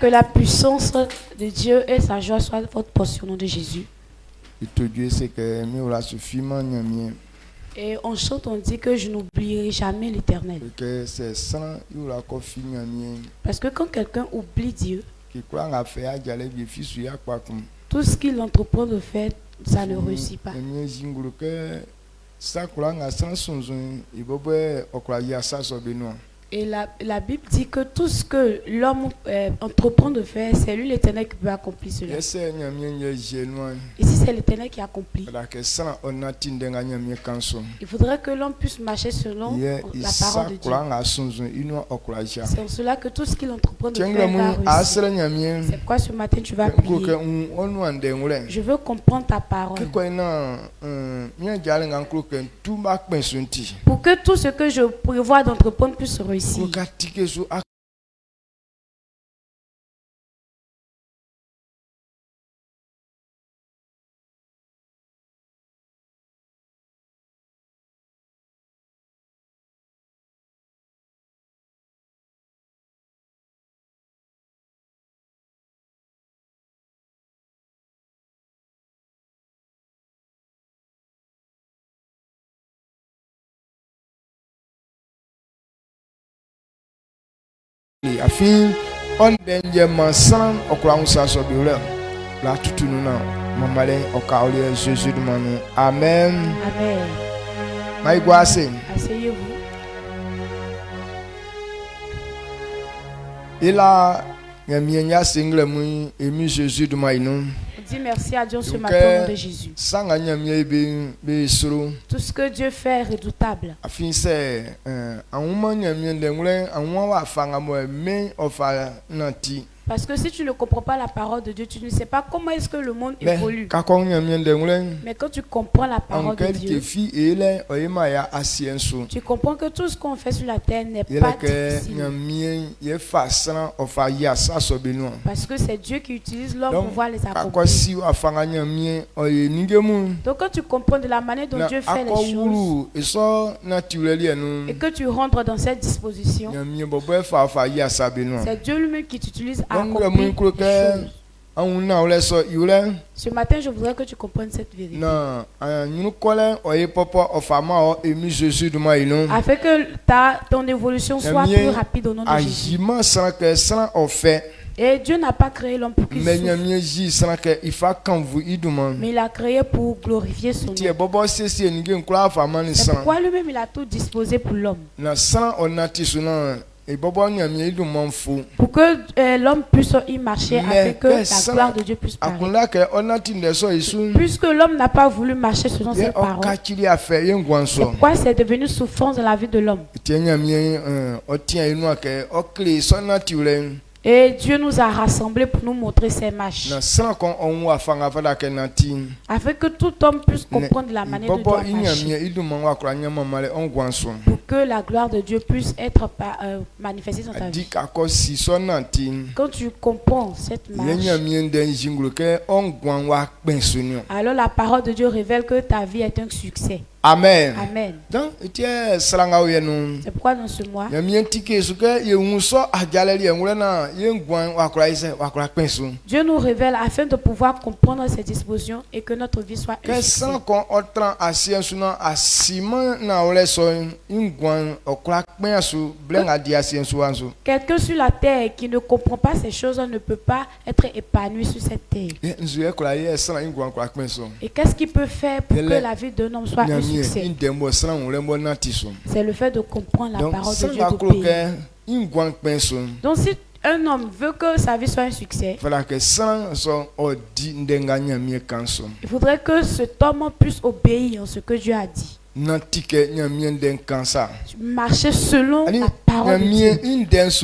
Que la puissance de Dieu et sa joie soient votre portion au nom de Jésus. Et on chante, on dit que je n'oublierai jamais l'Éternel. Parce que quand quelqu'un oublie Dieu, tout ce qu'il entreprend de faire, ça ne réussit pas. Et la Bible dit que tout ce que l'homme entreprend de faire, c'est lui l'Éternel qui peut accomplir cela. Et si c'est l'Éternel qui accomplit, il faudrait que l'homme puisse marcher selon la parole de Dieu. C'est pour cela que tout ce qu'il entreprend de faire va réussir. C'est pourquoi ce matin tu vas prier. Je veux comprendre ta parole. Pour que tout ce que je prévois d'entreprendre puisse réussir. Afin on denje mansan okra unsa so bi re la tutunu na mamale okaole Jésus de manu. Amen. Amen. Asseyez-vous. Ila ngamienya single mu emi Jésus de manu. Dis merci à Dieu ce matin au nom de Jésus. Tout ce que Dieu fait est redoutable. Parce que si tu ne comprends pas la parole de Dieu, tu ne sais pas comment est-ce que le monde évolue. Mais quand tu comprends la parole de Dieu, tu comprends que tout ce qu'on fait sur la terre n'est pas difficile. Parce que c'est Dieu qui utilise l'homme pour pouvoir les accomplir. Donc quand tu comprends de la manière dont Dieu fait les choses et que tu rentres dans cette disposition, c'est Dieu lui-même qui t'utilise à accomplir les choses. Ce matin, je voudrais que tu comprennes cette vérité. Afin que ton évolution soit plus rapide au nom de Jésus. Et Dieu n'a pas créé l'homme pour qu'il souffre. Mais il a créé pour glorifier son nom. C'est pourquoi lui-même il a tout disposé pour l'homme. Pour que l'homme puisse y marcher, afin que la gloire de Dieu puisse paraître. Puisque l'homme n'a pas voulu marcher selon ses paroles, c'est pourquoi c'est devenu souffrance dans la vie de l'homme. Et Dieu nous a rassemblés pour nous montrer ses marches. Afin que tout homme puisse comprendre la manière dont Dieu marcher. Pour que la gloire de Dieu puisse être manifestée dans ta vie. Quand tu comprends cette marche, alors la parole de Dieu révèle que ta vie est un succès. Amen. Amen. C'est pourquoi dans ce mois, Dieu nous révèle afin de pouvoir comprendre ses dispositions et que notre vie soit efficace. Quelqu'un sur la terre qui ne comprend pas ces choses ne peut pas être épanoui sur cette terre. Et qu'est-ce qu'il peut faire pour que la vie d'un homme soit efficace? C'est le fait de comprendre la parole de Dieu, d'obéir. Donc si un homme veut que sa vie soit un succès, il faudrait que cet homme puisse obéir à ce que Dieu a dit. Marcher selon la parole de Dieu.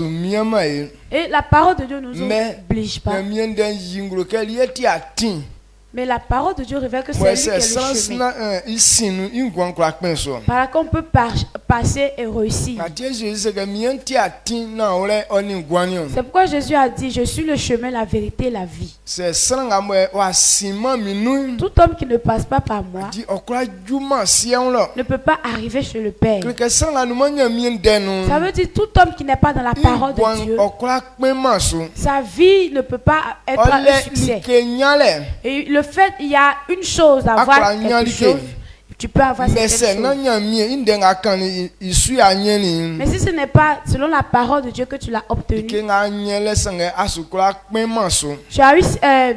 Et la parole de Dieu ne nous oblige pas. Mais la parole de Dieu révèle que c'est lui qui est le chemin. Par laquelle on peut passer et réussir. C'est pourquoi Jésus a dit, je suis le chemin, la vérité et la vie. Tout homme qui ne passe pas par moi ne peut pas arriver chez le Père. Ça veut dire tout homme qui n'est pas dans la parole de Dieu, sa vie ne peut pas être un succès. Et le fait, il y a une chose à avoir quelque chose, tu peux avoir quelque chose. Mais si ce n'est pas selon la parole de Dieu que tu l'as obtenu, tu as eu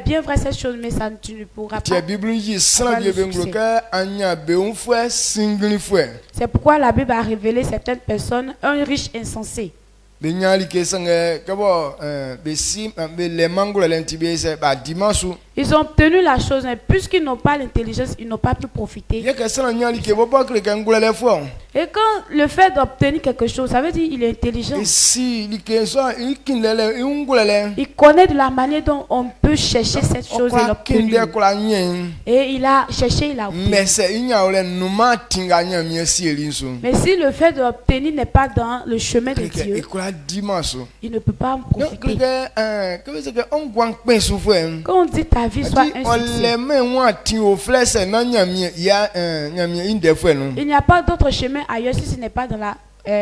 bien vrai cette chose, mais ça, tu ne pourras pas avoir le succès. C'est pourquoi la Bible a révélé certaines personnes, un riche insensé. Ils ont obtenu la chose, mais puisqu'ils n'ont pas l'intelligence, ils n'ont pas pu profiter. Et quand le fait d'obtenir quelque chose, ça veut dire qu'il est intelligent. Il connaît de la manière dont on peut chercher cette chose et l'obtenir. Et il a cherché, il a obtenu. Mais si le fait d'obtenir n'est pas dans le chemin de Dieu, il ne peut pas en profiter. Quand on dit ta vie soit un succès, il n'y a pas d'autre chemin ailleurs si ce n'est pas dans la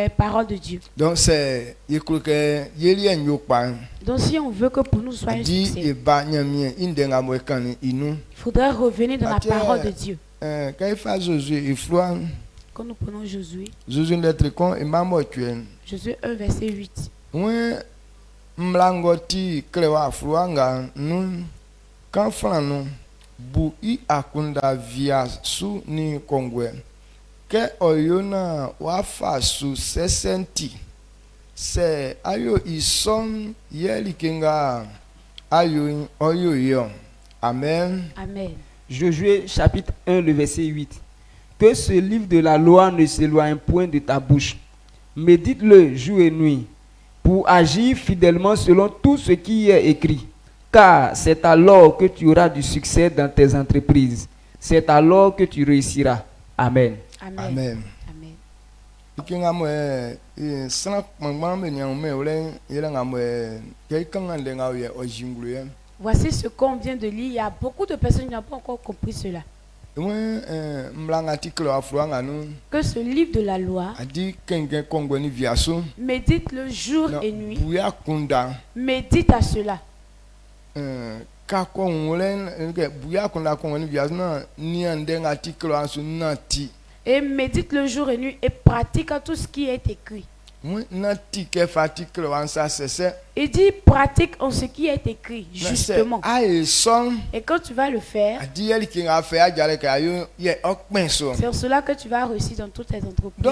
parole de Dieu. Donc si on veut que pour nous soit un succès, il faudrait revenir dans la parole de Dieu. Quand nous prenons Josué, Josué 1 verset 8. Bu I akunda via su ni kongwe ke oyona wafa su sesenti se ayo ison yeli kinga ayo oyoyo. Amen. Amen. Josué chapitre 1 le verset 8. Que ce livre de la loi ne s'éloigne point de ta bouche. Médite-le jour et nuit pour agir fidèlement selon tout ce qui y est écrit. Car c'est alors que tu auras du succès dans tes entreprises. C'est alors que tu réussiras. Amen. Amen. Voici ce qu'on vient de lire. Il y a beaucoup de personnes qui n'ont pas encore compris cela. Que ce livre de la loi, médite le jour et nuit. Médite à cela. Et médite le jour et nuit et pratique tout ce qui est écrit. Il dit pratique en ce qui est écrit, justement. Et quand tu vas le faire, c'est en cela que tu vas réussir dans toutes tes entreprises.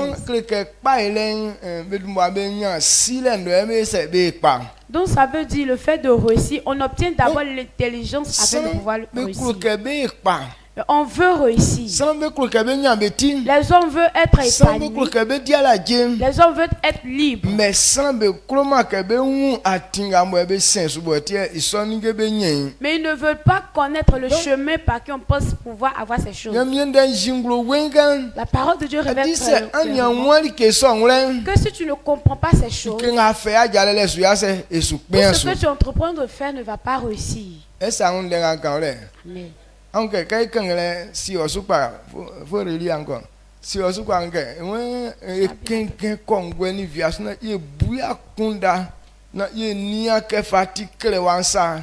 Donc ça veut dire le fait de réussir, on obtient d'abord l'intelligence afin de pouvoir réussir. On veut réussir. Les hommes veulent être épanouis. Les hommes veulent être libres. Mais ils ne veulent pas connaître le chemin par qui on pense pouvoir avoir ces choses. La parole de Dieu révèle que si tu ne comprends pas ces choses, tout ce que tu entreprends de faire ne va pas réussir. Mais ok, quelqu'un si on se parle, faut relire encore. Si on se parle, quelqu'un congolais vient, il bouilla kunda, na il nia que fatigue le wansa,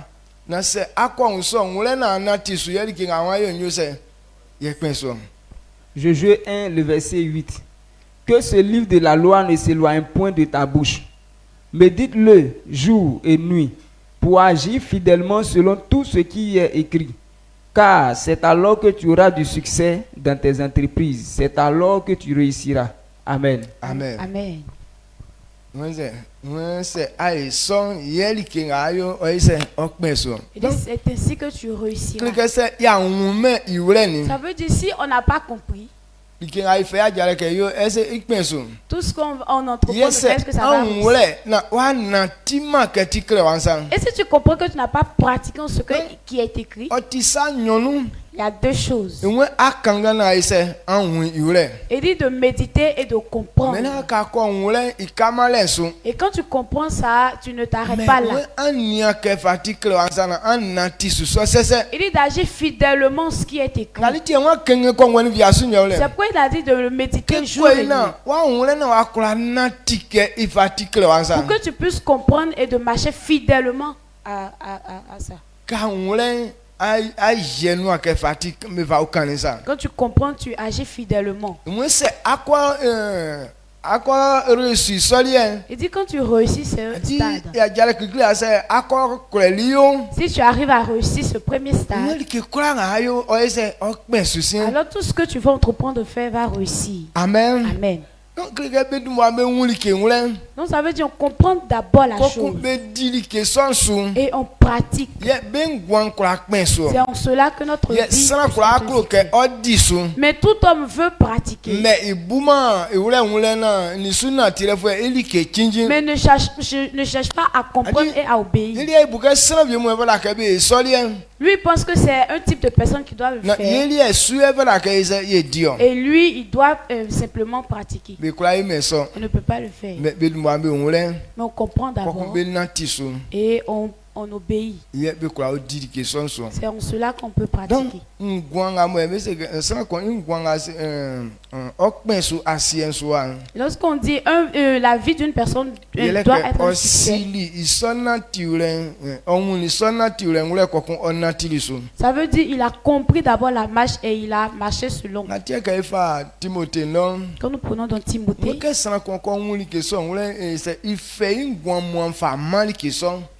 na c'est à quoi on sort, on l'a na tissu, il qui a envoyé une news, il est pensé. Josué 1 le verset 8. Que ce livre de la loi ne s'éloigne point de ta bouche. Médite-le jour et nuit pour agir fidèlement selon tout ce qui y est écrit. Car c'est alors que tu auras du succès dans tes entreprises. C'est alors que tu réussiras. Amen. Amen. Amen. C'est ainsi que tu réussiras. Ça veut dire si on n'a pas compris, Tout ce qu'on entreprend, est-ce que ça va réussir? Et si tu comprends que tu n'as pas pratiqué ce qui est écrit, il y a deux choses. Il dit de méditer et de comprendre. Et quand tu comprends ça, tu ne t'arrêtes pas là. Il dit d'agir fidèlement ce qui est écrit. C'est pourquoi il a dit de le méditer jour et nuit. Pour que tu puisses comprendre et de marcher fidèlement à ça. Quand tu comprends, tu agis fidèlement. Il dit quand tu réussis ce stade, si tu arrives à réussir ce premier stade, alors tout ce que tu vas entreprendre de faire va réussir. Amen. Amen. Donc ça veut dire on comprend d'abord la chose et on pratique. C'est en cela que notre vie. Mais tout homme veut pratiquer. Mais ne cherche pas à comprendre et à obéir. Lui il pense que c'est un type de personne qui doit le faire. Et lui il doit simplement pratiquer. On ne peut pas le faire. Mais on comprend d'abord et on obéit. C'est en cela qu'on peut pratiquer. Lorsqu'on dit la vie d'une personne doit être un succès, ça veut dire il a compris d'abord la marche et il a marché selon. Quand nous prenons dans Timothée,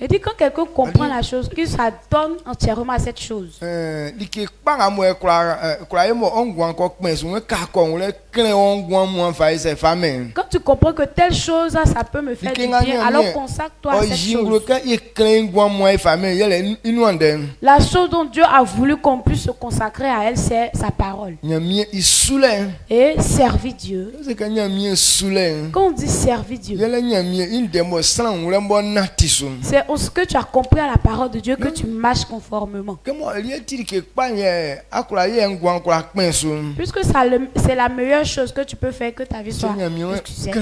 il dit quand quelqu'un comprend la chose, qu'il s'adonne entièrement à cette chose. Quand tu comprends que telle chose, ça peut me faire du bien, alors consacre-toi à cette chose. La chose dont Dieu a voulu qu'on puisse se consacrer à elle, c'est sa parole. Et servir Dieu. Quand on dit servir Dieu, c'est ce que tu as compris à la parole de Dieu que tu marches conformément. Puisque c'est la meilleure chose que tu peux faire, que ta vie soit succès.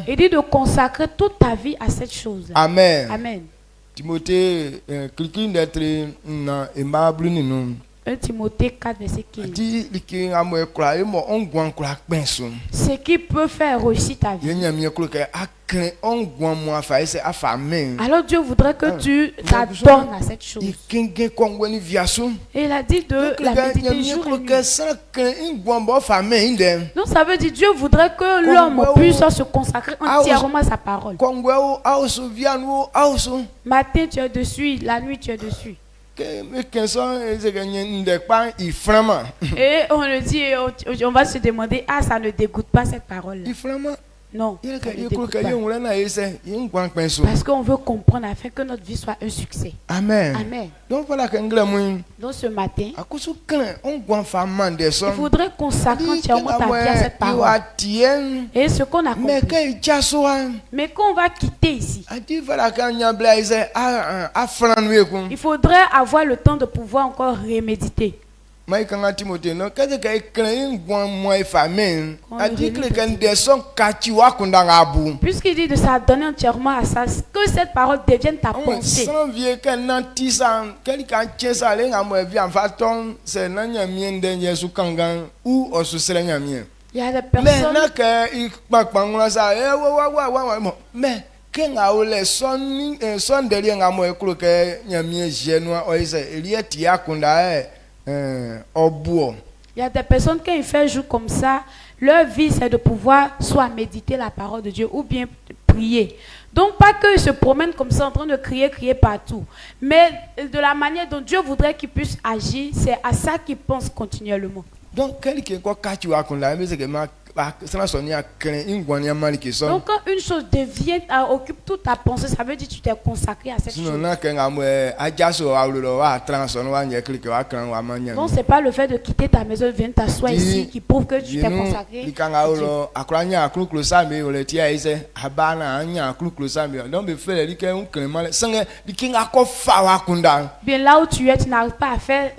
Il dit de consacrer toute ta vie à cette chose. Amen. Amen. Timothée, 1 Timothée 4, verset 15. Ce qui peut faire réussir ta vie. Alors Dieu voudrait que tu t'adonnes à cette chose. Et il a dit de la méditer jour et nuit. Donc ça veut dire Dieu voudrait que l'homme puisse se consacrer entièrement à sa parole. Matin tu es dessus, la nuit tu es dessus. Et on le dit, on va se demander, ça ne dégoûte pas cette parole. Non, parce qu'on veut comprendre afin que notre vie soit un succès. Amen. Amen. Donc ce matin, il faudrait consacrer entièrement ta vie à cette parole. Et ce qu'on a compris. Mais quand on va quitter ici, il faudrait avoir le temps de pouvoir encore reméditer. Puisqu'il dit de s'adonner entièrement à ça, que cette parole devienne ta pensée. Il y a des personnes il y a des personnes quand ils font jour comme ça, leur vie c'est de pouvoir soit méditer la parole de Dieu ou bien prier. Donc pas qu'ils se promènent comme ça en train de crier partout, mais de la manière dont Dieu voudrait qu'ils puissent agir, c'est à ça qu'ils pensent continuellement. Donc quelqu'un Donc quand une chose devient, occupe toute ta pensée, ça veut dire que tu t'es consacré à cette chose. Donc c'est pas le fait de quitter ta maison et venir t'asseoir ici qui prouve que tu t'es consacré à Dieu. Bien là où tu es, tu n'arrives pas à faire,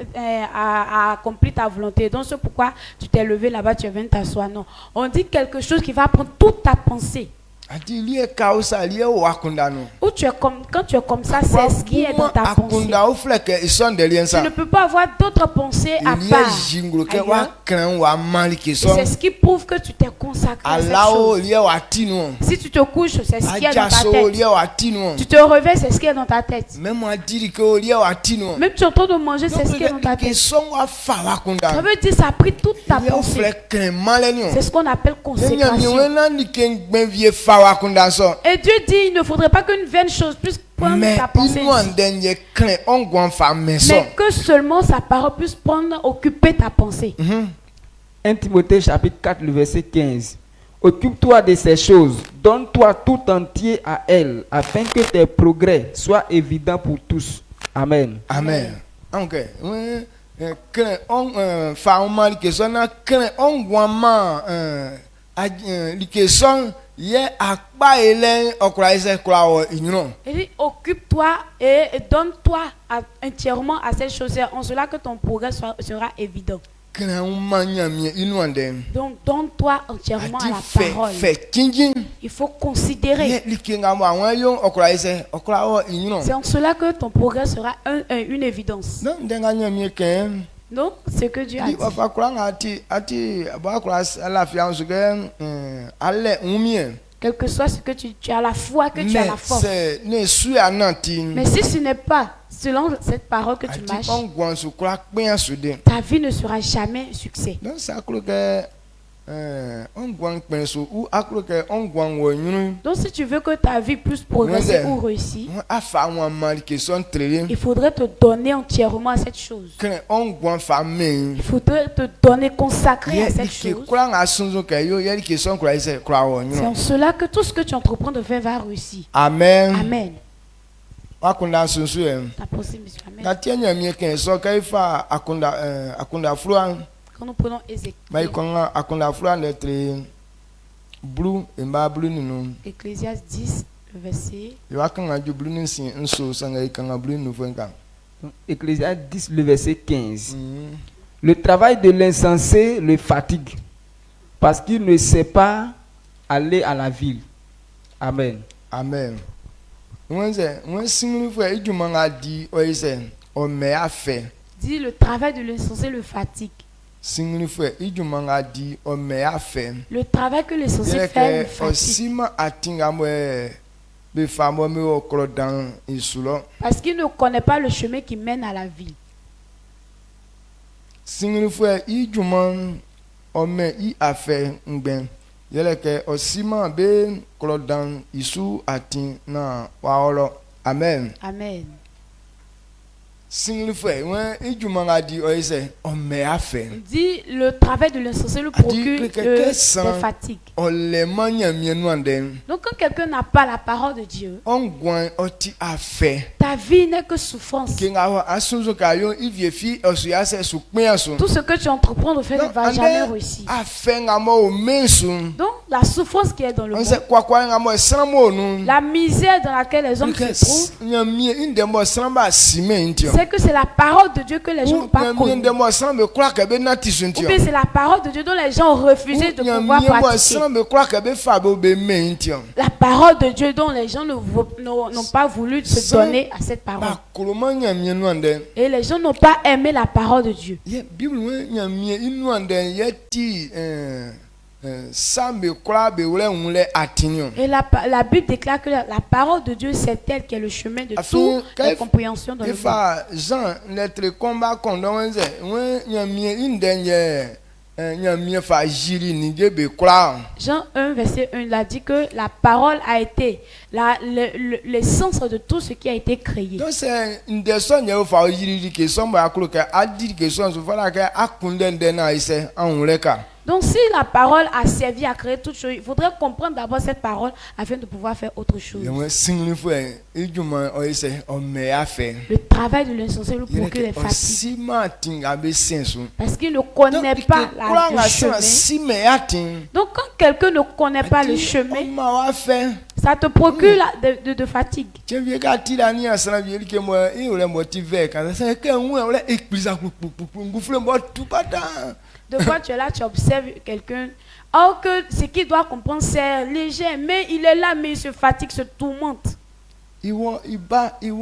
à accomplir ta volonté. Donc c'est pourquoi tu t'es levé là-bas, tu es venu t'asseoir. Non, on dit quelque chose qui va prendre toute ta pensée. Où tu es comme, quand tu es comme ça, c'est ce qui est dans ta pensée. Tu ne peux pas avoir d'autres pensées à part. Et c'est ce qui prouve que tu t'es consacré à cette chose. Si tu te couches, c'est ce qui est dans ta tête. Tu te réveilles, c'est ce qui est dans ta tête. Même tu es en train de manger, c'est ce qui est dans ta tête. Ça veut dire que ça a pris toute ta pensée. C'est ce qu'on appelle consécration. Et Dieu dit, il ne faudrait pas qu'une vaine chose puisse prendre ta pensée. Mais que seulement sa parole puisse occuper ta pensée. 1 Timothée chapitre 4, le verset 15. Occupe-toi de ces choses, donne-toi tout entier à elles, afin que tes progrès soient évidents pour tous. Amen. Amen. Ok. Il dit, occupe-toi et donne-toi entièrement à cette chose, en cela que ton progrès sera évident. Donc donne-toi entièrement à la parole. Il faut considérer. C'est en cela que ton progrès sera une évidence. Donc, ce que Dieu a dit. Quel que soit ce que tu as la foi, que tu as la force. Mais si ce n'est pas selon cette parole que tu marches, ta vie ne sera jamais un succès. Donc si tu veux que ta vie puisse progresser ou réussir, il faudrait te donner entièrement à cette chose. Il faudrait te donner, consacrer à cette chose. C'est en cela que tout ce que tu entreprends de faire va réussir. Amen. Amen. Ta pensée, monsieur. Amen. Quand nous prenons Ecclésiaste 10, verset. Ecclésiaste 10, le verset 15. Le travail de l'insensé le fatigue, parce qu'il ne sait pas aller à la ville. Amen. Amen. Dit le travail de l'insensé le fatigue. Le travail que l'insensé fait le fatigue. Parce qu'il ne connaît pas le chemin qui mène à la ville. Amen. Amen. Dit le travail de l'insensé le procure des fatigues. Donc quand quelqu'un n'a pas la parole de Dieu, ta vie n'est que souffrance. Tout ce que tu entreprends de faire ne va jamais réussir. Donc la souffrance qui est dans le monde, la misère dans laquelle les hommes se trouvent, c'est que c'est la parole de Dieu que les gens n'ont pas connue. Ou bien c'est la parole de Dieu dont les gens ont refusé de pouvoir pratiquer. La parole de Dieu dont les gens n'ont pas voulu se donner à cette parole. Et les gens n'ont pas aimé la parole de Dieu. Et la Bible déclare que la parole de Dieu, c'est elle qui est le chemin de toute la compréhension dans le monde. Jean 1, verset 1, il a dit que la parole a été l'essence de tout ce qui a été créé. Donc c'est une Donc si la parole a servi à créer toute chose, il faudrait comprendre d'abord cette parole afin de pouvoir faire autre chose. Le travail de l'insensé lui procure des fatigues. Parce qu'il ne connaît pas le chemin. Donc quand quelqu'un ne connaît pas le chemin, ça te procure de fatigue. De fois tu es là, tu observes quelqu'un. Or que ce qu'il doit comprendre c'est léger, mais il est là, mais il se fatigue, se tourmente. Bon, il va, il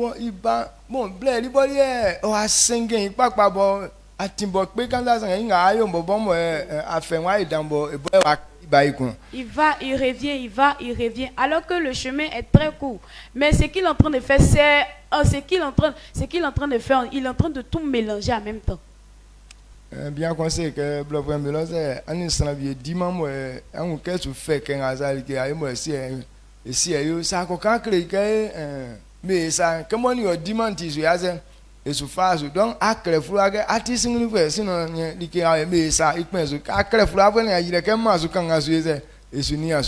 revient, il va, il revient. Alors que le chemin est très court. Mais ce qu'il est en train de faire, c'est ce qu'il est en train de faire, il est en train de tout mélanger en même temps. Bien qu'on sait que le problème de l'autre, on est sans vie dimanche, on qu'est-ce que fait qu'un hasard qui a moi si ça quand que mais ça comment on dimanche tu as et se phase donc à crefula que artiste nous fait sinon qui a mais ça il pense à crefula venir il est comme ça quand on et se ni à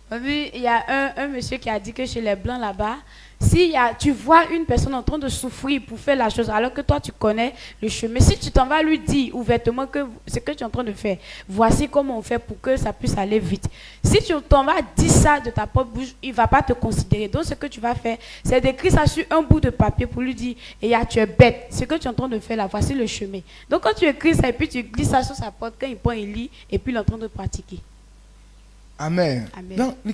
il y a un monsieur qui a dit que chez les blancs là-bas, si tu vois une personne en train de souffrir pour faire la chose, alors que toi tu connais le chemin, si tu t'en vas lui dire ouvertement que ce que tu es en train de faire, voici comment on fait pour que ça puisse aller vite. Si tu t'en vas dire ça de ta propre bouche, il ne va pas te considérer. Donc ce que tu vas faire, c'est d'écrire ça sur un bout de papier pour lui dire, tu es bête, ce que tu es en train de faire là, voici le chemin. Donc quand tu écris ça et puis tu glisses ça sur sa porte, quand il prend, il lit et puis il est en train de pratiquer. Amen. Donc, ce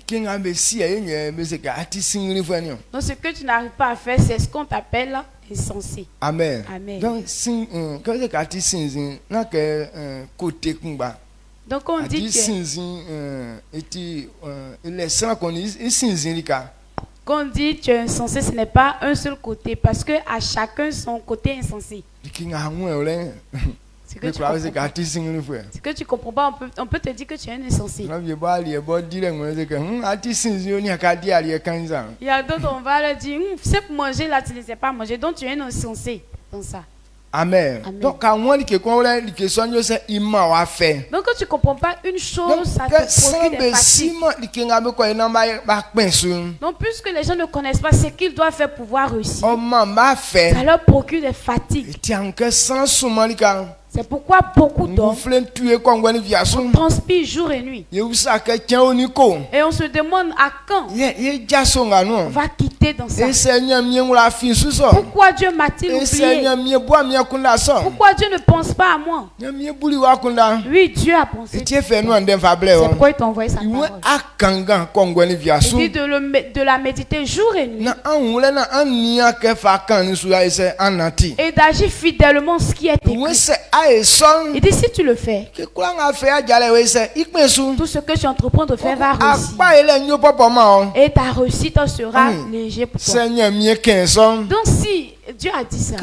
que tu n'arrives pas à faire, c'est ce qu'on t'appelle insensé. Amen. Amen. Donc, donc on dit quand on dit tu es insensé, ce n'est pas un seul côté, parce que à chacun son côté insensé. Ce que tu comprends pas, on peut te dire que tu es un insensé. Il y a d'autres, on va leur dire, c'est pour manger là, tu ne sais pas manger, donc tu es un insensé dans ça. Amen. Donc quand tu comprends pas une chose, ça te procure des fatigues. Donc puisque les gens ne connaissent pas ce qu'ils doivent faire pour pouvoir réussir, ça leur procure des fatigues. C'est pourquoi beaucoup d'hommes transpirent jour et nuit. Et on se demande à quand on va quitter dans ça. Pourquoi Dieu m'a-t-il oublié? Pourquoi Dieu ne pense pas à moi? Oui, Dieu a pensé. C'est pourquoi il t'a envoyé sa parole. Il dit de la méditer jour et nuit. Et d'agir fidèlement ce qui est écrit. Il dit si tu le fais, tout ce que tu entreprends de faire va réussir. Et ta réussite sera léger pour toi. Donc si Dieu a dit ça,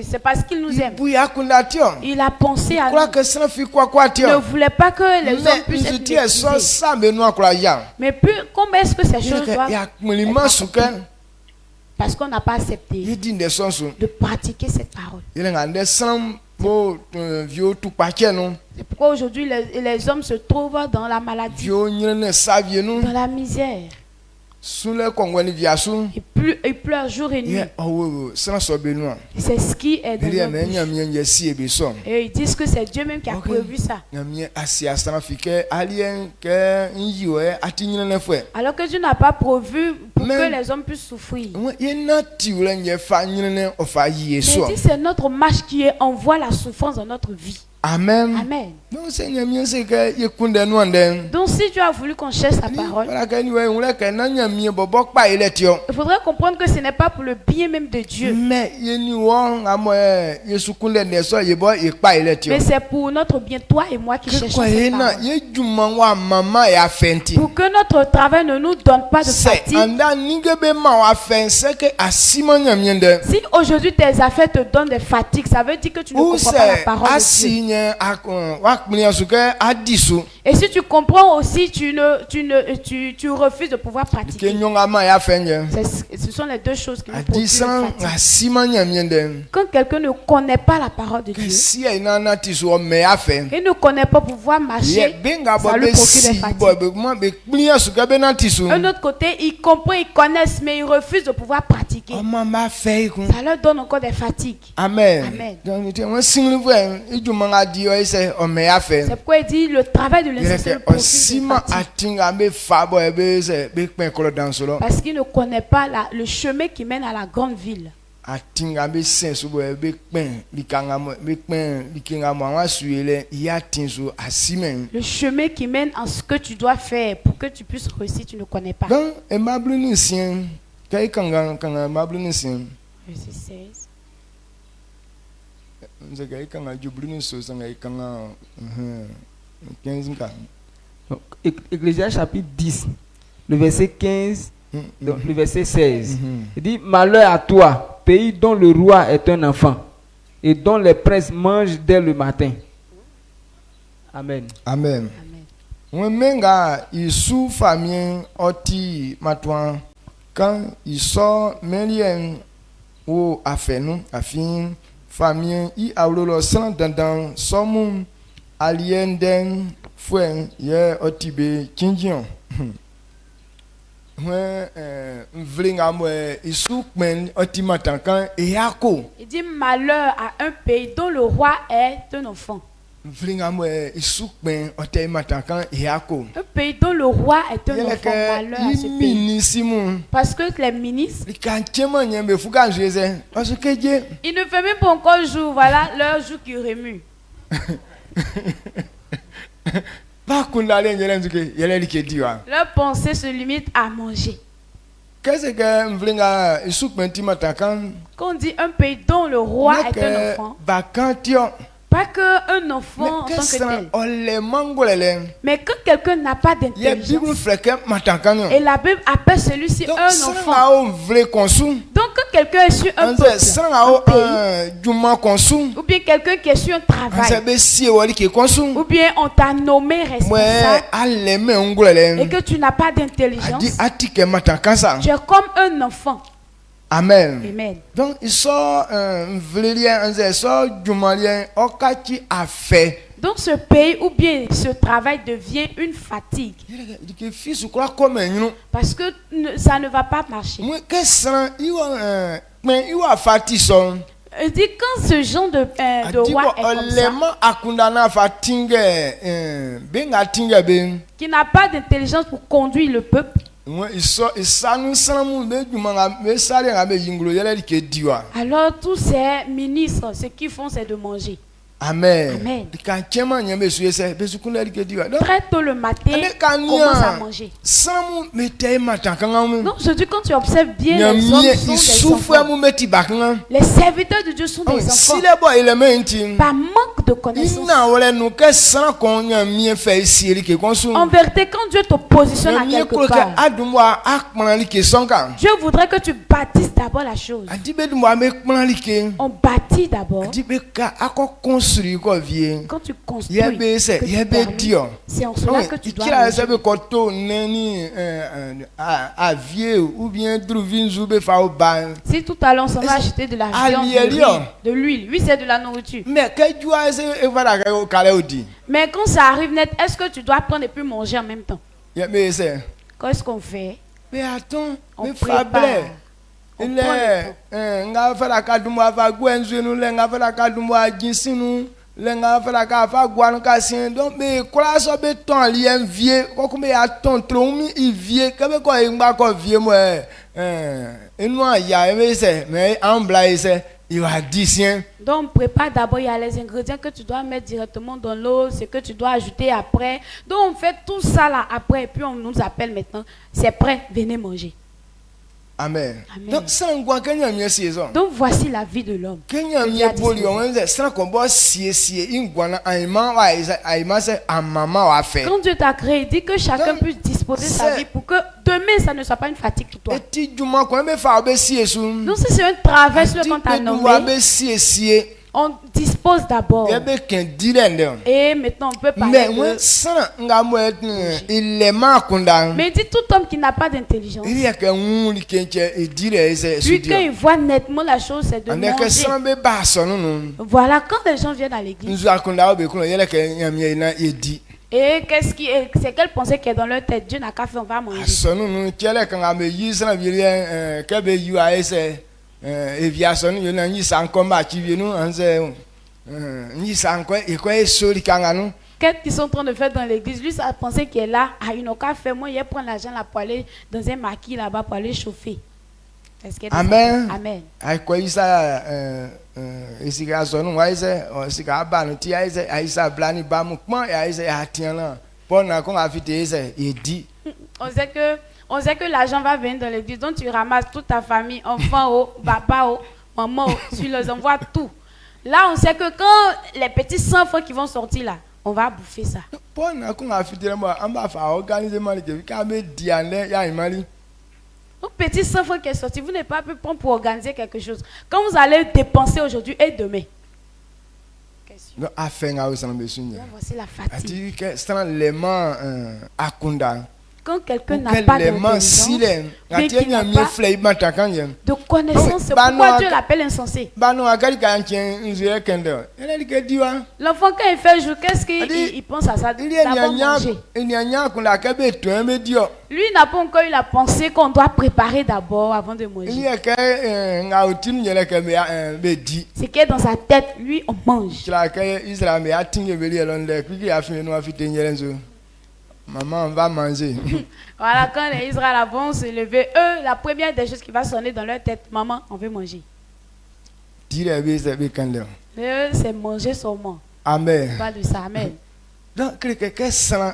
c'est parce qu'il nous aime. Il a pensé à nous. Il ne voulait pas que les hommes puissent être maîtrisés. Mais comment est-ce que ces choses doivent être? Parce qu'on n'a pas accepté de pratiquer cette parole. C'est pourquoi aujourd'hui les hommes se trouvent dans la maladie, dans la misère. Il pleure jour et nuit. C'est ce qui est dans leur bouche. Et ils disent que c'est Dieu même qui a prévu ça. Alors que Dieu n'a pas prévu pour que les hommes puissent souffrir. Mais il dit c'est notre marche qui envoie la souffrance dans notre vie. Amen. Amen. Donc si tu as voulu qu'on cherche sa parole, il faudrait comprendre que ce n'est pas pour le bien même de Dieu. Mais c'est pour notre bien, toi et moi qui cherchons cette parole. Pour que notre travail ne nous donne pas de fatigue. Si aujourd'hui tes affaires te donnent des fatigues, ça veut dire que tu ne comprends pas la parole de Dieu. Et si tu comprends aussi, tu refuses de pouvoir pratiquer. Ce sont les deux choses qui nous procurent la fatigue. Quand quelqu'un ne connaît pas la parole de Dieu, il ne connaît pas pouvoir marcher, ça lui procure des fatigues. Un autre côté, il comprend, il connaît, mais il refuse de pouvoir pratiquer. Ça leur donne encore des fatigues. Amen. C'est pourquoi il dit le travail de l'intercesseur procure des fatigues. Parce qu'il ne connaît pas le chemin qui mène à la grande ville. Le chemin qui mène à ce que tu dois faire pour que tu puisses réussir, tu ne connais pas. Verset 16. Donc, Ecclésiaste chapitre 10, le verset 15, donc le verset 16. Il dit: malheur à toi, pays dont le roi est un enfant et dont les princes mangent dès le matin. Amen. Amen. Quand il sort Mélien ou Afenu, Afin, famille, il a le sang dans son alien den fouin, hier au Tibet, Kindion. Il dit malheur à un pays dont le roi est un enfant. Un pays dont le roi est un enfant, malheur à ce pays. Parce que les ministres, ils ne font même pas encore jour, voilà leur jour qui remue. Leur pensée se limite à manger. Qu'est-ce que quand on dit un pays dont le roi est un enfant, pas qu'un enfant en tant que tel. Mais quand quelqu'un n'a pas d'intelligence, et la Bible appelle celui-ci un enfant. Donc quand quelqu'un est sur un peuple, ou bien quelqu'un qui est sur un travail, ou bien on t'a nommé responsable, et que tu n'as pas d'intelligence, tu es comme un enfant. Amen. Amen. Donc il sort donc ce pays ou bien ce travail devient une fatigue. Parce que ça ne va pas marcher. Il dit quand ce genre de roi est comme ça, qui n'a pas d'intelligence pour conduire le peuple, alors tous ces ministres, ce qu'ils font, c'est de manger. Amen. Amen. Très tôt le matin, commence à manger. Donc je dis, quand tu observes bien, les hommes sont des enfants. Les serviteurs de Dieu sont des enfants. Par manque de connaissance. En vérité, quand Dieu te positionne à quelque part, Dieu voudrait que tu bâtisses d'abord la chose. On bâtit d'abord. Quand tu construis, c'est en cela que tu dois si tout à l'heure on va acheter de la viande, de l'huile, oui c'est de la nourriture. Mais quand ça arrive net, est-ce que tu dois prendre et puis manger en même temps? Qu'est-ce qu'on fait? Mais attends, on prépare. Donc prépare d'abord, il y a les ingrédients que tu dois mettre directement dans l'eau, ce que tu dois ajouter après. Donc on fait tout ça là après et puis on nous appelle maintenant, c'est prêt, venez manger. Amen. Amen. Donc voici la vie de l'homme. Quand Dieu t'a créé, il dit que chacun puisse disposer sa vie pour que demain ça ne soit pas une fatigue pour toi. Donc si c'est un travail sur le qu'on t'a nommé, On dispose d'abord. Et maintenant on peut parler de... Mais il dit tout homme qui n'a pas d'intelligence. Lui quand il voit nettement la chose, c'est de manger. Voilà, quand les gens viennent à l'église. Et c'est quelle pensée qui est dans leur tête? Dieu n'a qu'à faire, on va manger. Qu'est-ce qu'ils sont en train de faire dans l'église? Lui, sa pensée qui est là, il n'a qu'à faire, moi, il prend l'argent là pour aller dans un maquis là-bas pour aller chauffer. Amen. Amen. On sait que l'argent va venir dans l'église, donc tu ramasses toute ta famille, enfants, papa, maman, tu les envoies tout. Là, on sait que quand les petits enfants qui vont sortir là, on va bouffer ça. Donc, petit enfant qui est sorti, vous n'êtes pas pu prendre pour organiser quelque chose. Quand vous allez dépenser aujourd'hui et demain. Voici la fatigue. Quand quelqu'un n'a pas d'intelligence, de connaissance, c'est pourquoi Dieu l'appelle insensé. L'enfant quand il fait jour, qu'est-ce qu'il pense à ça? D'abord manger. Lui n'a pas encore eu la pensée qu'on doit préparer d'abord avant de manger. Ce qui est dans sa tête, lui on mange. Maman, on va manger. Voilà, quand les Israéliens vont se lever, eux, la première des choses qui va sonner dans leur tête, maman, on veut manger. C'est manger seulement. Amen. On parle de ça, amen. Donc, quelqu'un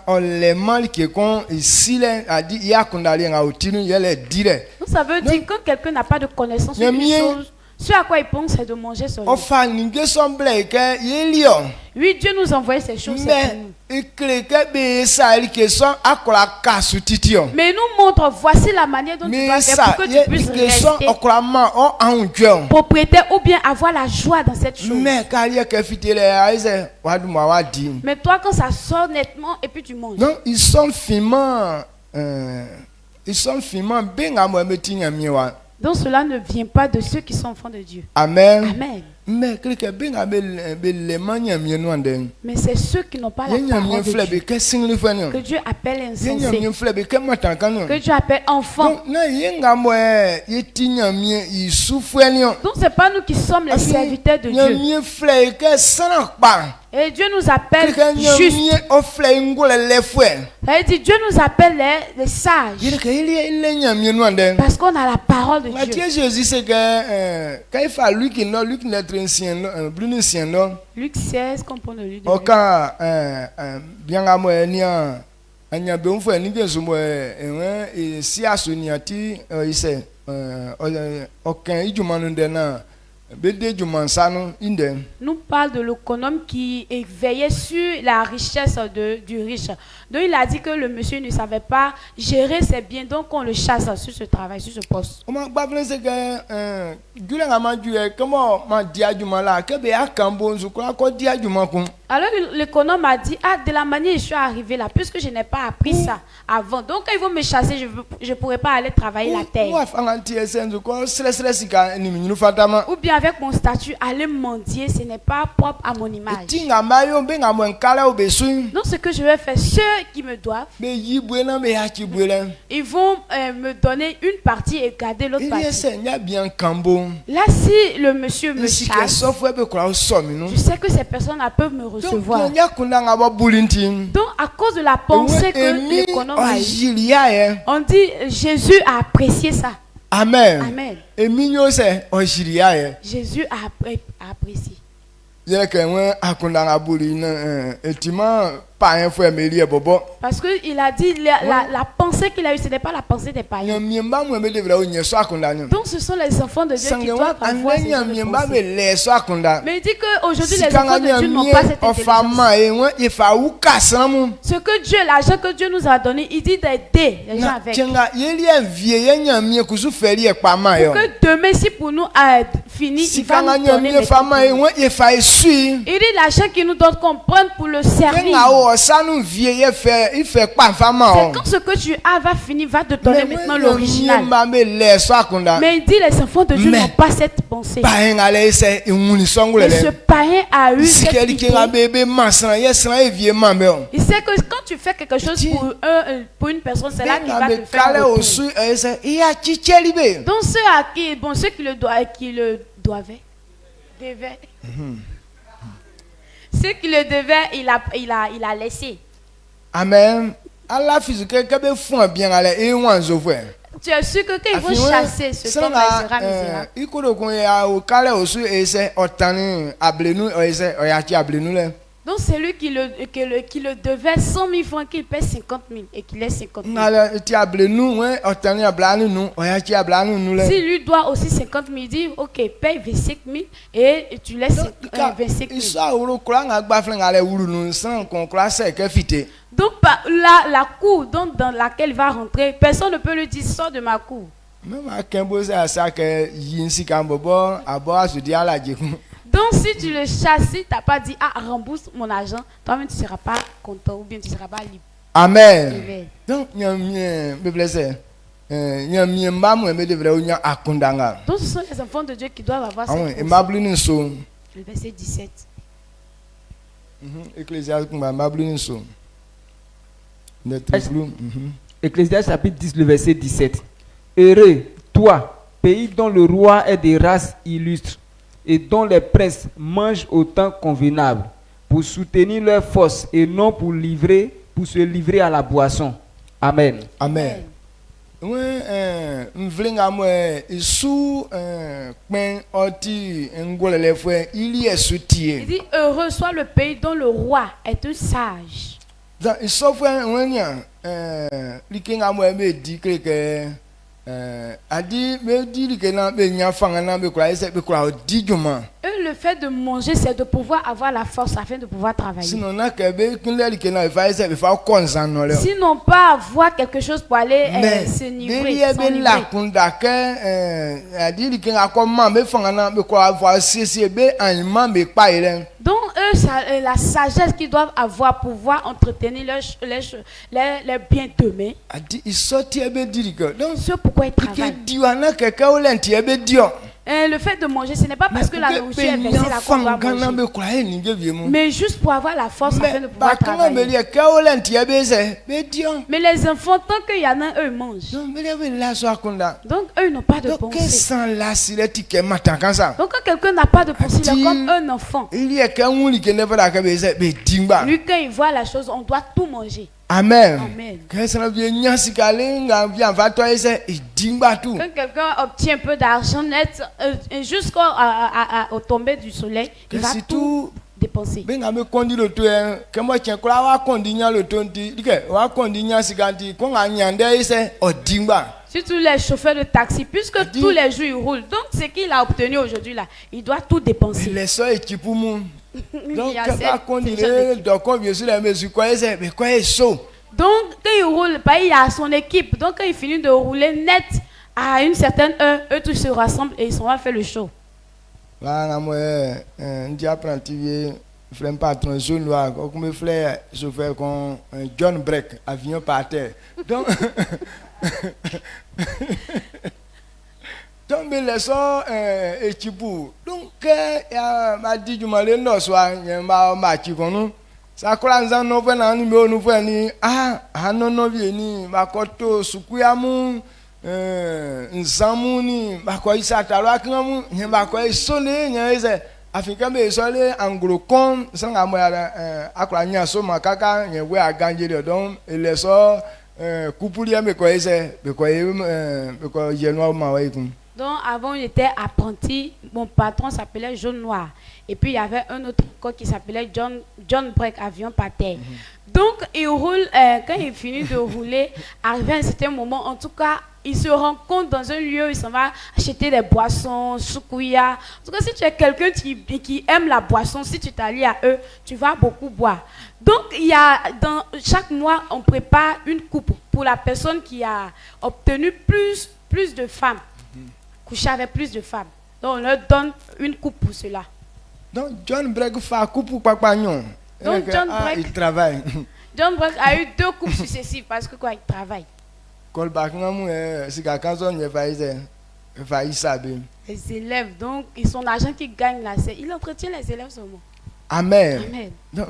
on les mal qui sont ici, a dit, il y a qu'on a rien à outiller, il y a les dire. Ça veut dire que quand quelqu'un n'a pas de connaissance sur une chose, ce à quoi il pense, c'est de manger seulement. Oui, Dieu nous envoie ces choses. Mais il nous montre, voici la manière dont tu vas faire pour que tu puisses rester propriétaire ou bien avoir la joie dans cette chose. Mais toi, quand ça sort nettement et puis tu manges. Donc, ils sont finement Donc cela ne vient pas de ceux qui sont enfants de Dieu. Amen. Amen. Mais c'est ceux qui n'ont pas la parole de Dieu que Dieu appelle insensés, que Dieu appelle enfants. Donc c'est pas nous qui sommes les serviteurs de Dieu. Et Dieu nous appelle juste. Dieu nous appelle les sages. Parce qu'on a la parole de Dieu. Luc 16, comprend le livre nous parle de l'économe qui veillait sur la richesse du riche. Donc il a dit que le monsieur ne savait pas gérer ses biens, donc on le chasse sur ce travail, sur ce poste. Alors l'économe a dit, de la manière dont je suis arrivé là, puisque je n'ai pas appris ça avant, donc quand ils vont me chasser, je ne pourrai pas aller travailler la terre. Ou bien avec mon statut, aller mendier, ce n'est pas propre à mon image. Donc ce que je vais faire, ceux qui me doivent, ils vont me donner une partie et garder l'autre partie. Là, si le monsieur me chasse, je sais que ces personnes-là peuvent me recevoir. Donc à cause de la pensée que l'économe a eue, on dit Jésus a apprécié ça. Amen. Amen. Jésus a apprécié. Parce qu'il a dit la pensée qu'il a eue, ce n'est pas la pensée des païens. Donc ce sont les enfants de Dieu qui doivent avoir ces pensées. Mais il dit qu'aujourd'hui les enfants de Dieu n'ont pas cette intelligence. Ce que Dieu, l'argent que Dieu nous a donné, il dit d'aider les gens avec. Pour que demain, si pour nous fini, il va nous donner les il dit l'argent qu'il nous donne qu'on prenne pour le servir. C'est quand ce que tu as va finir, va te donner maintenant l'original. Mais il dit les enfants de Dieu n'ont pas cette pensée. Mais ce païen a eu cette idée. Il sait que quand tu fais quelque chose pour une personne, c'est là qu'il va te faire le retour. Donc ceux qui le devaient. Ceux qui le devaient, il a laissé. Amen. Tu es sûr que quand ils vont chasser ce homme, il sera misérable. Donc c'est lui qui le devait 100 000 francs, qu'il paie 50 000 et qu'il laisse 50 000. Si lui doit aussi 50 000, il dit ok, paye 25 000 et tu laisses 25 000. Donc la cour dans laquelle il va rentrer, personne ne peut lui dire sors de ma cour. Donc si tu le chasses, si tu n'as pas dit rembourse mon argent, toi-même tu ne seras pas content ou bien tu ne seras pas libre. Amen. Donc donc ce sont les enfants de Dieu qui doivent avoir cette pensée. Le verset 17. Ecclésiaste chapitre 10, le verset 17. Heureux, toi, pays dont le roi est des races illustres et dont les princes mangent au temps convenable pour soutenir leur force et non pour se livrer à la boisson. Amen. Amen. Il dit heureux soit le pays dont le roi est un sage. Le fait de manger, c'est de pouvoir avoir la force afin de pouvoir travailler. Sinon, pas avoir quelque chose pour aller se livrer. Donc, eux, la sagesse qu'ils doivent avoir pour pouvoir entretenir les biens demain. C'est pourquoi ils travaillent. Le fait de manger, ce n'est pas parce que la nourriture est versée là qu'on doit manger. Mais juste pour avoir la force afin de pouvoir travailler. Mais les enfants, tant qu'il y en a, eux mangent. Donc eux n'ont pas de pensée. Donc quand quelqu'un n'a pas de pensée, il est comme un enfant. Lui, quand il voit la chose, on doit tout manger. Amen. Amen. Quand quelqu'un obtient un peu d'argent net, jusqu'au tomber du soleil, il va tout dépenser. Surtout les chauffeurs de taxi, puisque tous les jours ils roulent. Donc ce qu'il a obtenu aujourd'hui là, il doit tout dépenser. Donc, quand il roule, il a son équipe. Donc, quand il finit de rouler net à une certaine heure, eux tous se rassemblent et ils sont à faire le show. John Break, avion par terre. Donc, donc mais les sons et chipou donc m'a dit du mal non soit m'a chikonou ça cola nzan no fe na ni me onu fe ni no vieni makoto sukuyamu nzamu ni bako isa talo akamu nye bako isone nye eze Africa me sole anglocon sanga mo akura nya so makaka nye we aganje don ele so kupuli me ko eze beko yenwa ma wa ikun. Donc avant il était apprenti, mon patron s'appelait Jaune Noir et puis il y avait un autre qui s'appelait John Break, avion par terre. Donc, il roule, quand il finit de rouler, arrivé à un certain moment, en tout cas, il se rend compte dans un lieu où il s'en va acheter des boissons, choukouya. En tout cas, si tu es quelqu'un qui aime la boisson, si tu t'allies à eux, tu vas beaucoup boire. Donc, il y a, dans chaque mois, on prépare une coupe pour la personne qui a obtenu plus de femmes, couché avec plus de femmes. Donc, on leur donne une coupe pour cela. Donc, John Break fait une coupe pour Papa Nyon. Donc, John Break, il travaille. John Break a eu 2 coupes successives parce que quoi, il travaille. Les élèves, donc, ils sont l'argent qu'ils gagnent là, il entretient les élèves seulement. Amen. Amen. Donc,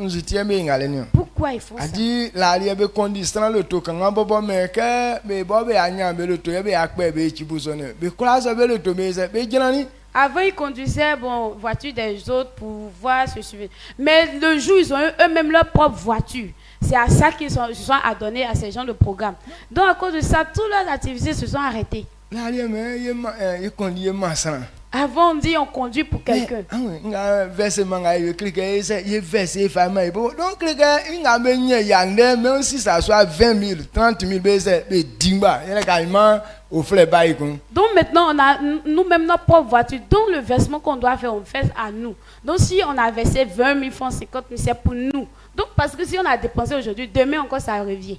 pourquoi ils font ça? dit la liebe condition le to kan bobo me ke be bobe anya be le to be akpe be chibuzone be class be le to be jinani. Avant, ils conduisaient voiture des autres pour voir ce suivi. Mais le jour, ils ont eu eux-mêmes leur propre voiture. C'est à ça qu'ils se sont adonnés à ces gens de programme. Donc, à cause de ça, toutes leurs activités se sont arrêtées. Avant, on dit on conduit pour quelqu'un. Même si ça soit 20 000, 30 000, donc maintenant, on a nous-mêmes notre propre voiture. Donc le versement qu'on doit faire, on le fait à nous. Donc si on a versé 20 000 francs, 50 000, c'est pour nous. Donc parce que si on a dépensé aujourd'hui, demain encore ça revient.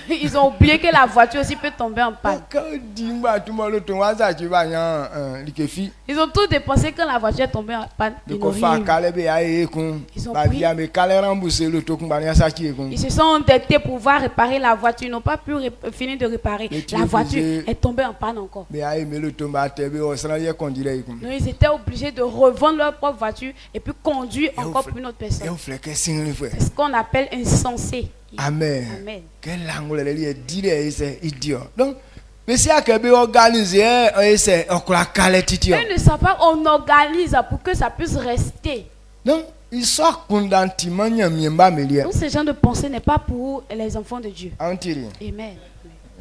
Ils ont oublié que la voiture aussi peut tomber en panne. Ils ont tout dépensé quand la voiture est tombée en panne. Ils se sont endettés pour pouvoir réparer la voiture. Ils n'ont pas pu finir de réparer. La voiture est tombée en panne encore. Donc ils étaient obligés de revendre leur propre voiture et puis conduire encore pour une autre personne. C'est ce qu'on appelle insensé. Amen. Amen. Quel angle est idiot. Donc, mais si à Québec organisé, c'est encore qualité. Ils ne savent pas, on organise pour que ça puisse rester. Donc, ils sont condamnés. Donc, ce genre de pensée n'est pas pour les enfants de Dieu. Amen.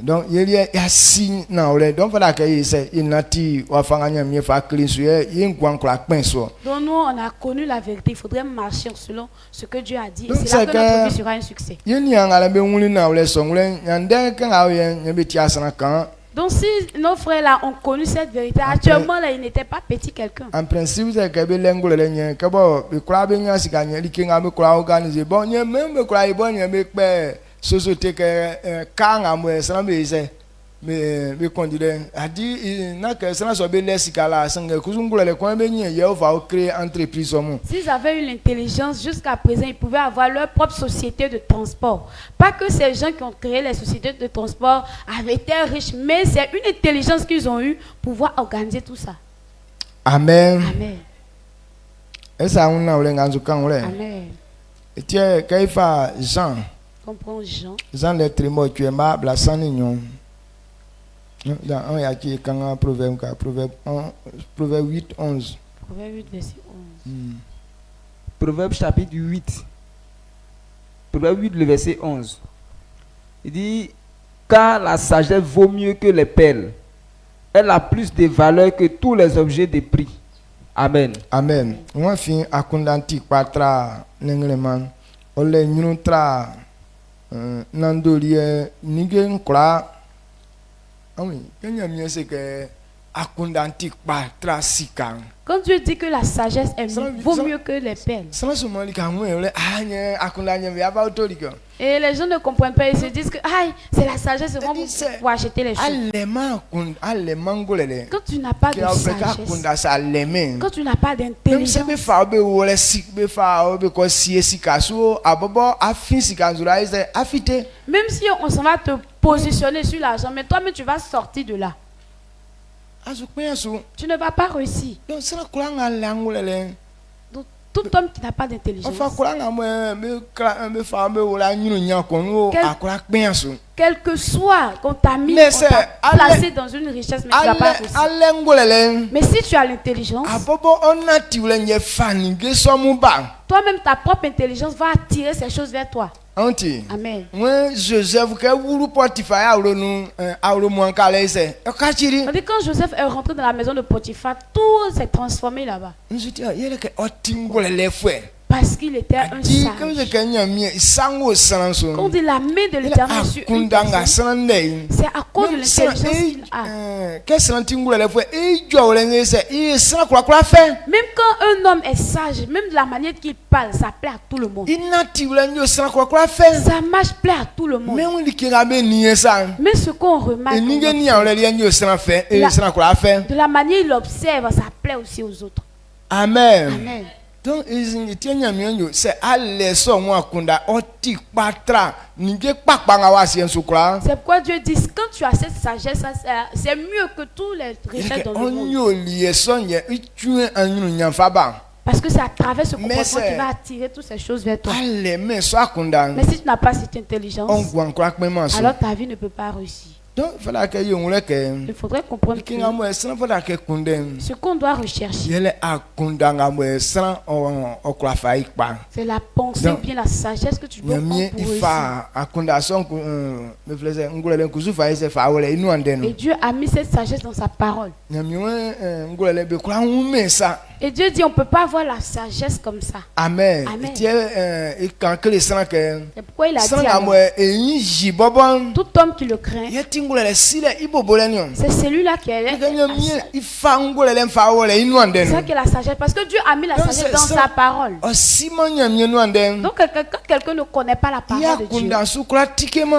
Donc il y a signe non donc voilà que il nati wa fanganya mi fa clean sur yin kwan kla pen so. Donc nous on a connu la vérité, il faudrait marcher selon ce que Dieu a dit. C'est là que notre vie sera un succès. Yin yang ala be wuli na ole so ngule nyande kan a yen be ti asana kan. Donc si nos frères là ont connu cette vérité, actuellement là ils n'étaient pas petits quelqu'un. En principe c'est que be lengole le nyen que bon be kla be nya sika nyen li kinga be kla organiser bon nyen même be kla bon nyen be pe société que kanga mo sana be se me conduire a dit na que sana so be lesikala sanga kuzungula le kwa be nyen ye va créer entreprise au monde. S'ils avaient eu l'intelligence jusqu'à présent, ils pouvaient avoir leur propre société de transport. Pas que ces gens qui ont créé les sociétés de transport avaient été riches, mais c'est une intelligence qu'ils ont eue pour pouvoir organiser tout ça. Amen. Amen. Et ça on a le nganzu kan le. Amen. Et tiens kaifa Jean. Comprends Jean. Jean le trimo tu es ma la sanignon. Dans un ya qui quand proverbe 8 11. Proverbe 8 verset 11. Proverbe chapitre 8. Proverbe 8 le verset 11. Il dit car la sagesse vaut mieux que les perles. Elle a plus de valeur que tous les objets de prix. Amen. Amen. Moi fin akundanti patra nengleman. Ole nyunutra nandolie nige nkra. Oui, quand Dieu dit que la sagesse vaut mieux que les perles. Et les gens ne comprennent pas, ils se disent que c'est la sagesse, c'est bon pour acheter les choses. Quand tu n'as pas de sagesse, quand tu n'as pas d'intelligence, même si on s'en va te positionner sur l'argent, mais toi-même tu vas sortir de là. Tu ne vas pas réussir. Donc tout homme qui n'a pas d'intelligence, quel que soit qu'on t'a mis, on t'a placé dans une richesse, mais tu ne vas pas réussir. Mais si tu as l'intelligence, toi-même ta propre intelligence va attirer ces choses vers toi. Amen. Joseph quand Joseph est rentré dans la maison de Potiphar, tout s'est transformé là-bas. Parce qu'il était un sage. Quand on dit la main de l'Éternel sur une personne, c'est à cause de l'intelligence qu'il a. Même quand un homme est sage, même de la manière qu'il parle, ça plaît à tout le monde. Sa marche plaît à tout le monde. Mais ce qu'on remarque, de la manière il observe, ça plaît aussi aux autres. Amen. Amen. Donc c'est pourquoi Dieu dit quand tu as cette sagesse, c'est mieux que tous les richesses dans le monde. Parce que c'est à travers ce comportement qui va attirer toutes ces choses vers toi. Mais si tu n'as pas cette intelligence, alors ta vie ne peut pas réussir. Donc, il faudrait comprendre que ce qu'on doit rechercher, c'est la pensée ou bien la sagesse que tu dois prendre pour réussir. Et Dieu a mis cette sagesse dans sa parole. Et Dieu dit on ne peut pas avoir la sagesse comme ça. Amen. Amen. C'est pourquoi il a dit tout homme qui le craint, c'est celui-là qui est c'est ça qui est la sagesse. Parce que Dieu a mis la sagesse dans sa parole. Donc quand quelqu'un ne connaît pas la parole de Dieu,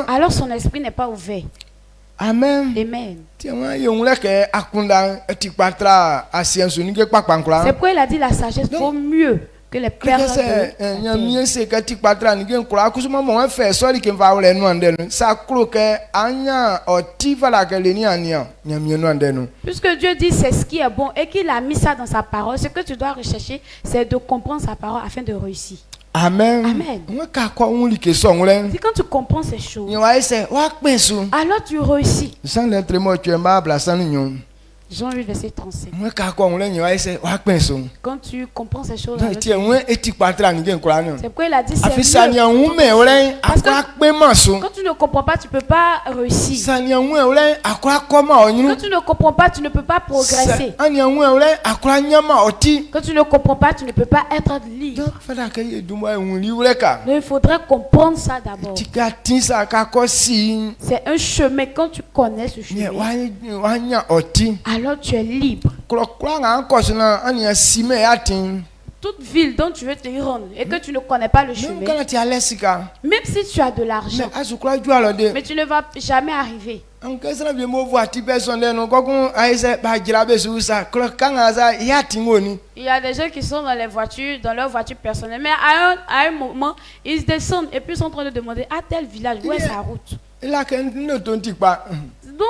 alors son esprit n'est pas ouvert. Amen. Amen. C'est pourquoi il a dit la sagesse vaut mieux que les perles. Puisque Dieu dit c'est ce qui est bon et qu'il a mis ça dans sa parole, ce que tu dois rechercher, c'est de comprendre sa parole afin de réussir. Amen. Amen. Quand tu comprends ces choses, alors tu réussis. Jean 8, verset 35. Quand tu comprends ces choses, c'est pourquoi il a dit c'est mieux. Parce que quand tu ne comprends pas, tu ne peux pas réussir. Quand tu ne comprends pas, tu ne peux pas progresser. Quand tu ne comprends pas, tu ne peux pas être libre. Donc il faudrait comprendre ça d'abord. C'est un chemin. Quand tu connais ce chemin, alors tu es libre. Toute ville dont tu veux te rendre et que tu ne connais pas le chemin, même si tu as de l'argent, mais tu ne vas jamais arriver. Il y a des gens qui sont dans les voitures, dans leur voiture personnelle, mais à un moment, ils descendent et puis ils sont en train de demander à tel village où est sa route. Donc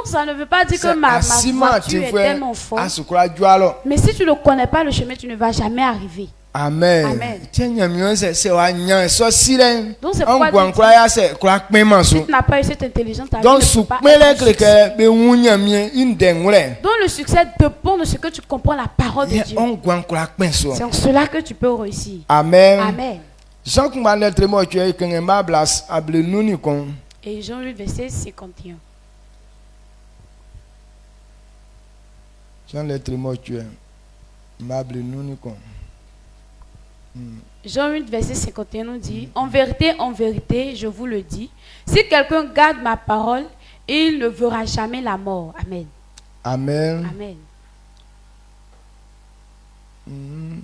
ça ne veut pas dire que ma voiture est tellement forte. Mais si tu ne connais pas le chemin, tu ne vas jamais arriver. Amen. Amen. Donc c'est pourquoi si tu n'as pas eu cette intelligence, ta vie ne peut pas être. Donc le succès dépend de ce que tu comprends la parole de Dieu. C'est en cela que tu peux réussir. Amen. Amen. Et Jean 8, verset 51. Jean 8, verset 51 nous dit, en vérité, je vous le dis, si quelqu'un garde ma parole, il ne verra jamais la mort. Amen. Amen. Amen.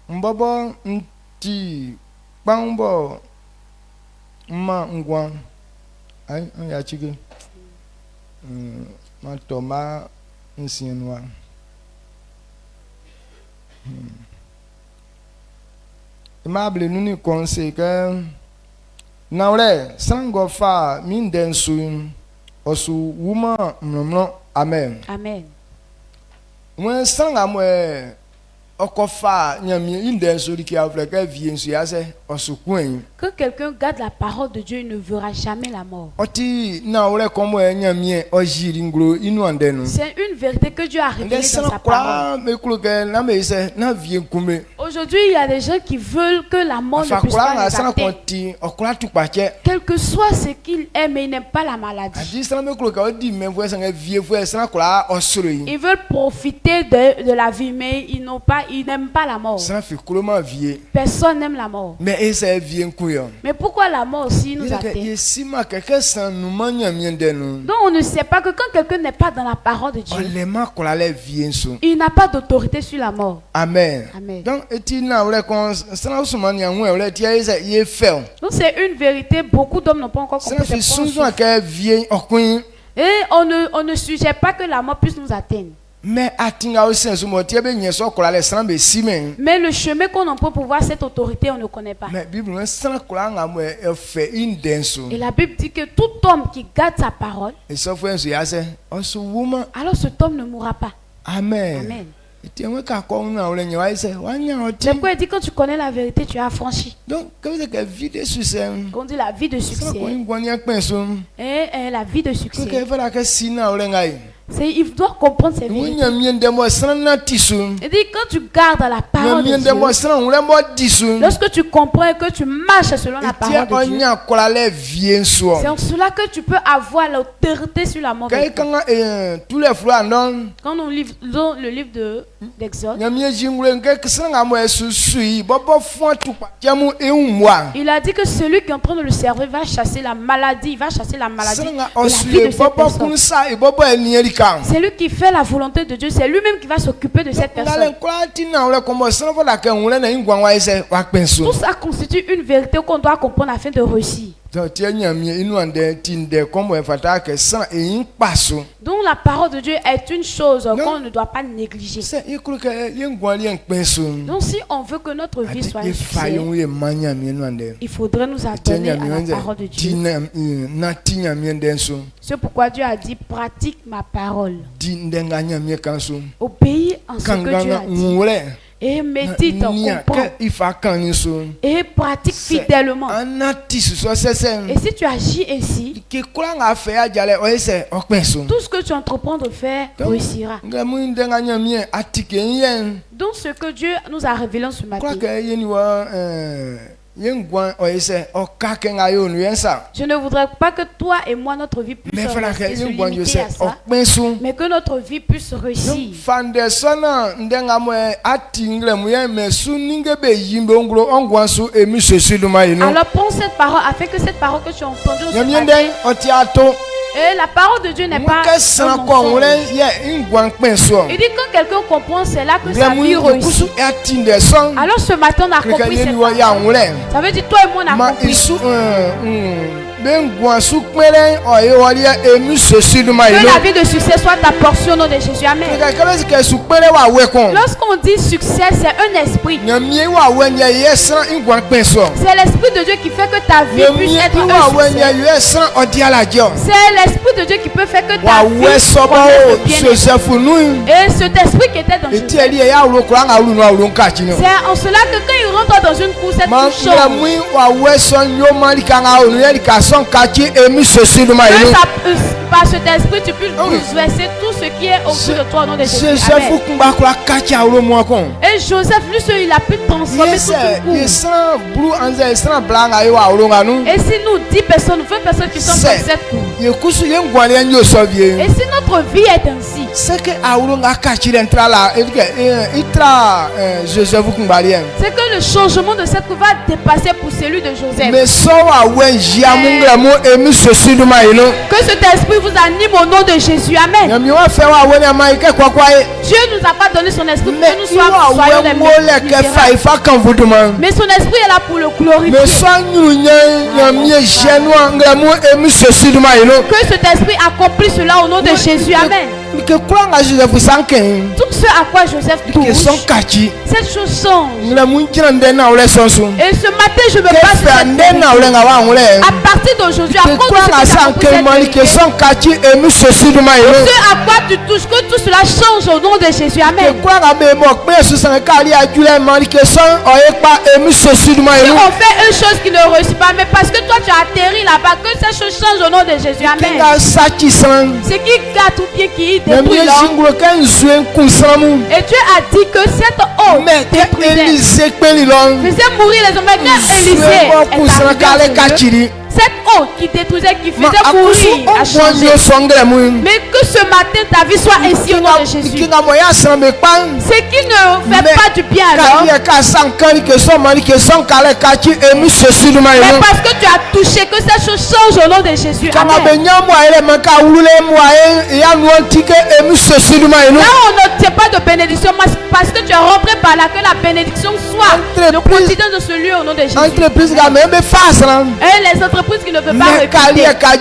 Mbaba nti pambo ma ngwan ai ya chige ma toma nsienwa imable nuni konse ke nawle sango fa min densu osu wuma mnomno amen Amen. Mwen sanga mwe Que quelqu'un garde la parole de Dieu, il ne verra jamais la mort. C'est une vérité que Dieu a révélée dans sa parole. Aujourd'hui, il y a des gens qui veulent que la mort ne puisse pas les atteindre. Quel que soit ce qu'ils aiment, ils n'aiment pas la maladie. Ils veulent profiter de la vie, mais ils n'aiment pas la mort. Personne n'aime la mort. Mais pourquoi la mort aussi nous atteint? Donc on ne sait pas que quand quelqu'un n'est pas dans la parole de Dieu, il n'a pas d'autorité sur la mort. Amen. Amen. Donc c'est une vérité, beaucoup d'hommes n'ont pas encore compris. Et on ne suggère pas que la mort puisse nous atteindre. Mais le chemin qu'on emploie pour voir cette autorité, on ne connaît pas. Et la Bible dit que tout homme qui garde sa parole, alors cet homme ne mourra pas. Amen. Amen. C'est pourquoi il dit quand tu connais la vérité, tu as affranchi. Donc, on dit la vie de succès. Et la vie de succès. Il doit comprendre ces vérités. Il dit quand tu gardes la parole de Dieu, lorsque tu comprends et que tu marches selon la parole de Dieu, c'est en cela que tu peux avoir l'autorité sur la mort. Quand nous lisons le livre d'Exode, il a dit que celui qui est en train de le servir va chasser la maladie. Il va chasser la maladie de la vie de cette personne. C'est lui qui fait la volonté de Dieu. C'est lui-même qui va s'occuper de cette personne. Tout ça constitue une vérité qu'on doit comprendre afin de réussir. Donc la parole de Dieu est une chose qu'on ne doit pas négliger. Donc si on veut que notre vie soit un succès, il faudrait nous adonner à la parole de Dieu. C'est pourquoi Dieu a dit pratique ma parole. Obéis en ce que Dieu a dit. Et médite, comprends. Et pratique fidèlement. Et si tu agis ainsi, tout ce que tu entreprends de faire réussira. Donc ce que Dieu nous a révélé ce matin. Je ne voudrais pas que toi et moi notre vie puisse se limiter à ça, mais que notre vie puisse réussir. Alors prends cette parole afin que cette parole que tu as entendue ce matin, et la parole de Dieu n'est pas un mensonge. Il dit quand quelqu'un comprend, c'est là que sa vie réussit. Alors ce matin on a compris cette parole. Ça veut dire toi et moi on a compris. Que la vie de succès soit ta portion au nom de Jésus. Amen. Lorsqu'on dit succès, c'est un esprit. C'est l'esprit de Dieu qui fait que ta vie puisse être un succès. C'est l'esprit de Dieu qui peut faire que ta vie soit bien. Et cet esprit qui était dans Jésus, c'est en cela que quand il rentre dans une cour, cette par cet esprit, tu peux bouleverser tout ce qui est autour de toi au nom de Jésus. Amen. Et Joseph, lui seul, il a pu transformer toute une cour. Et si nous 10 personnes, 20 personnes qui sont dans cette cour, et si notre vie est ainsi, c'est que le changement de cette cour va dépasser pour celui de Joseph. Que cet esprit vous anime au nom de Jésus. Amen. Dieu nous a pas donné son esprit pour que nous soyons des misères. Mais son esprit est là pour le glorifier. Que cet esprit accomplisse cela au nom de Jésus. Amen. Tout ce à quoi Joseph touche, cette chose change. Et ce matin, je me passe à partir d'aujourd'hui, à cause de ce à quoi tu touches, que tout cela change au nom de Jésus. Amen. Si on fait une chose qui ne réussit pas, mais parce que toi tu as atterri là-bas, que cette chose change au nom de Jésus. Amen. C'est qui gâte ou bien qui détruit l'homme. Et Dieu a dit que cette eau détruisait, faisait mourir les hommes. Maintenant, Élisée est arrivé. Cette eau qui détruisait, qui faisait mourir, a changé. Mais que ce matin ta vie soit ainsi au nom de Jésus. Ce qui ne fait pas du bien à l'homme. Mais parce que tu as touché, que cette chose change au nom de Jésus. Amen. Là on n'obtient pas de bénédiction, parce que tu es rentré par là, que la bénédiction soit le quotidien de ce lieu au nom de Jésus. Et les entreprises qui ne veulent pas répéter. Quand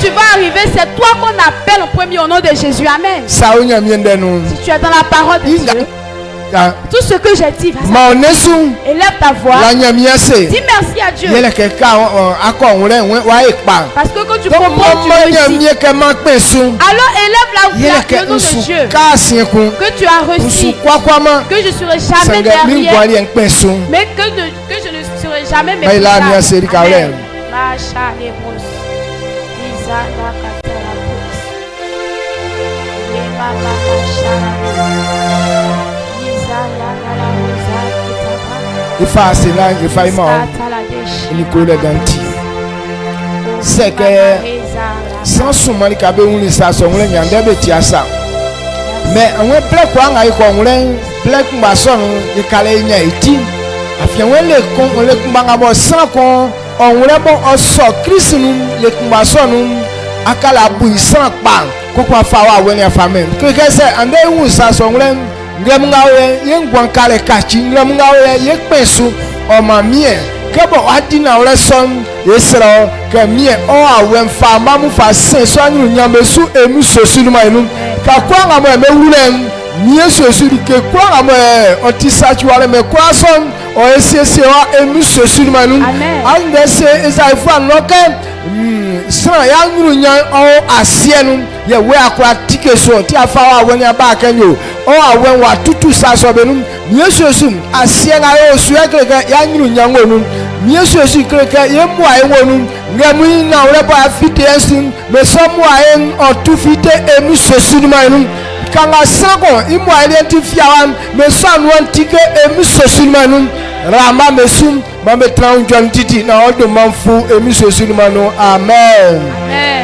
tu vas arriver, c'est toi qu'on appelle en premier au nom de Jésus. Amen. Si tu es dans la parole de Dieu, tout ce que j'ai dit, élève ta voix. Dis merci à Dieu. Parce que quand tu comprends, tu réussis. Alors élève la voix au nom de Dieu. Que tu as reçu. Que je ne serai jamais derrière. Mais que je ne serai jamais méprisable. Amen. C'est que sans soumali kabe uni sa so ngule nyande be tiasa mais on black kwa ngai ko ngule black mbason e kale nya eti afia wele kon ole kumbanga bo san kon on ngule bo oso krisinu le kumbason akala buisan pa ko kwa fawa wele afamen ke se ande wu sa so ngule ngamngawe yengwan kale kachi ngamngawe yekpesu o mamie kebo adina ole son yesra ke mie o awen fa mamu fa sen so anu nyamesu emu sosuru mainu ka kwa ngamo me wulem mie sosuru ke kwa ngamo otisa chiwale me kwa son o esiese wa emu sosuru mainu ande se ezaifa loke sra ya nuru nya o asienu ye we akwa tike so ti afa wa woni aba kanyo o awen wa tutu saso benum yesu asiena o suya kreke ya nuru nya ngonu yesu kreke ye mu ai wonu ngemu na ore ba afite esin me so mu ai o tu fite emu sosuru mainu kanga sago imu identify wan me so anu tike emu sosuru mainu rama mesum mambe traun John titi na odo manfu emi sosuru manu amen. Amen.